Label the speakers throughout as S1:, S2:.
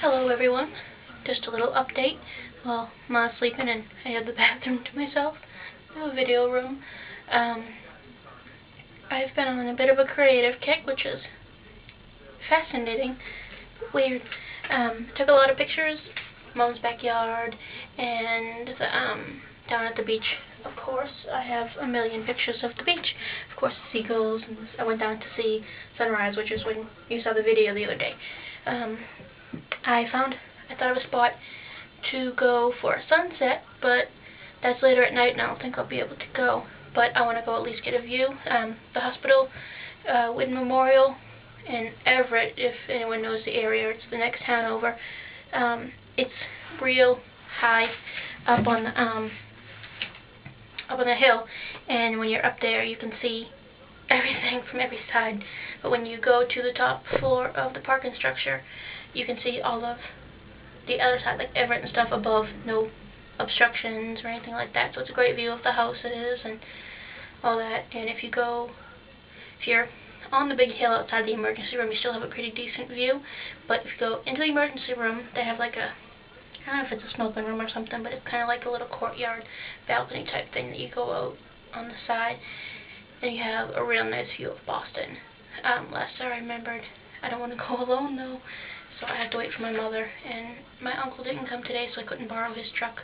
S1: Hello everyone, just a little update. Well, Ma's sleeping and I have the bathroom to myself, no video room. I've been on a bit of a creative kick, which is fascinating, weird. Took a lot of pictures, Mom's backyard, and down at the beach. Of course, I have a million pictures of the beach. Of course, seagulls, and I went down to see sunrise, which is when you saw the video the other day. I thought of a spot to go for a sunset, but that's later at night and I don't think I'll be able to go. But I want to go at least get a view. The hospital, Wynn Memorial in Everett, if anyone knows the area, it's the next town over. It's real high up on the hill, and when you're up there you can see everything from every side. But when you go to the top floor of the parking structure, you can see all of the other side, like Everett and stuff above, no obstructions or anything like that. So it's a great view of the houses and all that. And if you're on the big hill outside the emergency room, you still have a pretty decent view. But if you go into the emergency room, they have like a, I don't know if it's a smoking room or something, but it's kind of like a little courtyard balcony type thing that you go out on the side, and you have a real nice view of Boston. Last I remembered, I don't want to go alone though, so I have to wait for my mother, and my uncle didn't come today, so I couldn't borrow his truck.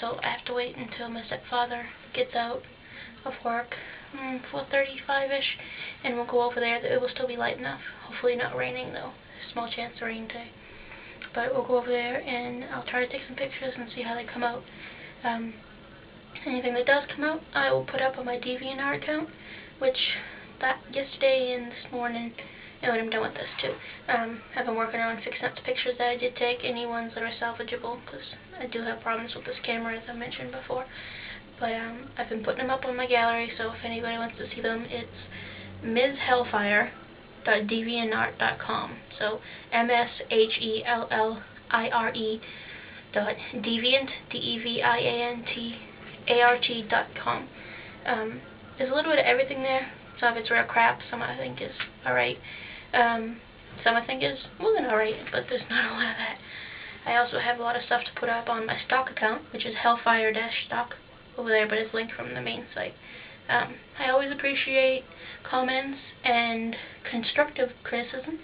S1: So I have to wait until my stepfather gets out of work, 4:35ish, and we'll go over there. It will still be light enough. Hopefully not raining though. Small chance of rain today. But we'll go over there and I'll try to take some pictures and see how they come out. Anything that does come out, I will put up on my DeviantArt account, which that yesterday and this morning, and when I'm done with this too. I've been working on fixing up the pictures that I did take, any ones that are salvageable, because I do have problems with this camera, as I mentioned before. But I've been putting them up on my gallery, so if anybody wants to see them, it's mshellfire.deviantart.com. So mshellire.deviant, DEVIANTART.com. There's a little bit of everything there. Some of it's real crap, some I think is alright. Some I think is more than alright, but there's not a lot of that. I also have a lot of stuff to put up on my stock account, which is hellfire-stock over there, but it's linked from the main site. I always appreciate comments and constructive criticism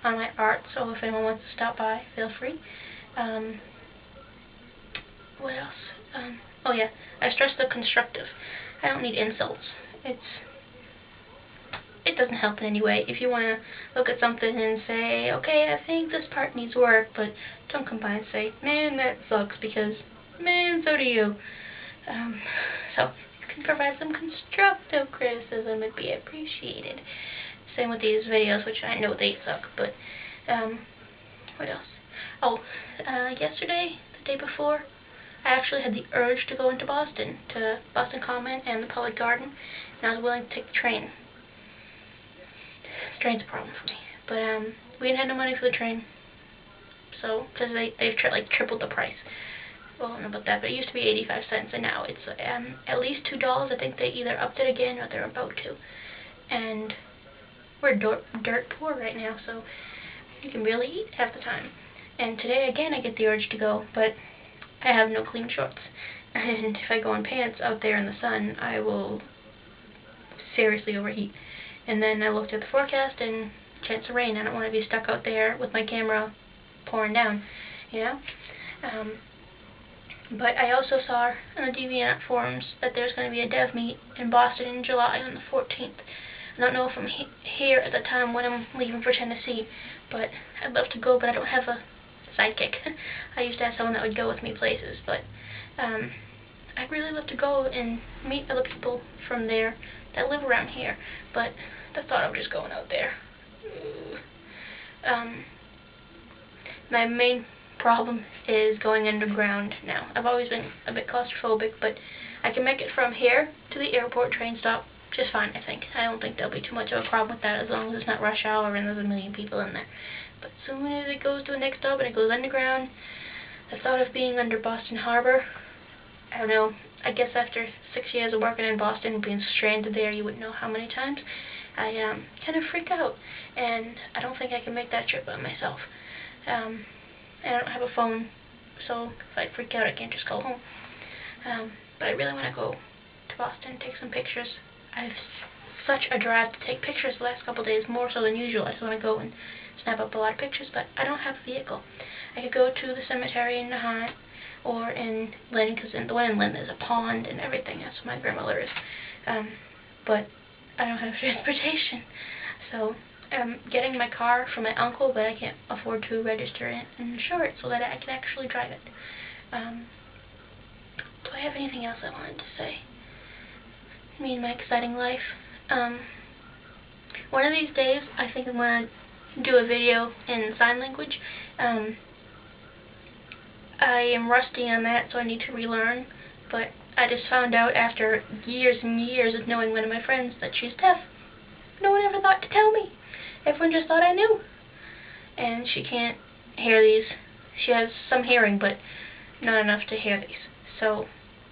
S1: on my art, so if anyone wants to stop by, feel free. What else? Oh yeah, I stress the constructive. I don't need insults. It doesn't help in any way. If you want to look at something and say, okay, I think this part needs work, but don't come by and say, man, that sucks, because, man, so do you. So, if you can provide some constructive criticism, it'd be appreciated. Same with these videos, which I know they suck, but, what else? Oh, yesterday, the day before, I actually had the urge to go into Boston, to Boston Common and the Public Garden, and I was willing to take the train. The train's a problem for me, but we didn't have no money for the train, so, because they've tripled the price. Well, I don't know about that, but it used to be 85 cents, and now it's at least $2. I think they either upped it again or they're about to. And we're dirt poor right now, so you can barely eat half the time. And today, again, I get the urge to go, but I have no clean shorts. And if I go in pants out there in the sun, I will seriously overheat. And then I looked at the forecast, and chance of rain. I don't want to be stuck out there with my camera pouring down, you know? But I also saw on the DeviantArt forums that there's going to be a dev meet in Boston in July on the 14th. I don't know if I'm here at the time when I'm leaving for Tennessee, but I'd love to go, but I don't have a sidekick. I used to have someone that would go with me places, but I'd really love to go and meet other people from there that live around here, but the thought of just going out there. My main problem is going underground now. I've always been a bit claustrophobic, but I can make it from here to the airport train stop just fine, I think. I don't think there'll be too much of a problem with that, as long as it's not rush hour and there's a million people in there. But as soon as it goes to the next stop and it goes underground, the thought of being under Boston Harbor, I don't know, I guess after 6 years of working in Boston and being stranded there, you wouldn't know how many times, I kind of freak out, and I don't think I can make that trip by myself. and I don't have a phone, so if I freak out I can't just go home. But I really want to go to Boston and take some pictures. I have such a drive to take pictures the last couple of days, more so than usual. I just want to go and snap up a lot of pictures, but I don't have a vehicle. I could go to the cemetery in Nahant or in Lynn, because in the one in Lynn there's a pond and everything. That's where my grandmother is. But I don't have transportation. So I'm getting my car from my uncle, but I can't afford to register it and insure it so that I can actually drive it. Do I have anything else I wanted to say? Me and my exciting life. One of these days, I think I'm going to do a video in sign language. I am rusty on that, so I need to relearn, but I just found out after years and years of knowing one of my friends that she's deaf. No one ever thought to tell me. Everyone just thought I knew. And she can't hear these. She has some hearing, but not enough to hear these. So,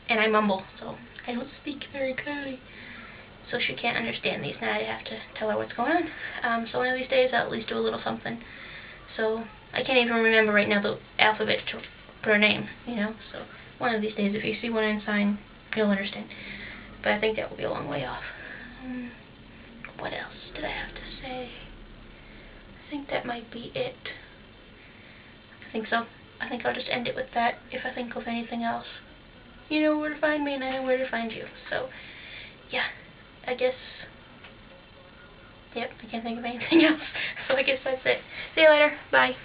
S1: and I mumble, so I don't speak very clearly. So she can't understand these. Now I have to tell her what's going on. So one of these days I'll at least do a little something. So I can't even remember right now the alphabet to put her name, you know. So one of these days, if you see one in sign, you'll understand. But I think that will be a long way off. What else did I have to say? I think that might be it. I think so. I think I'll just end it with that. If I think of anything else, you know where to find me and I know where to find you. So yeah, I guess, yep, I can't think of anything else. So I guess that's it. See you later. Bye.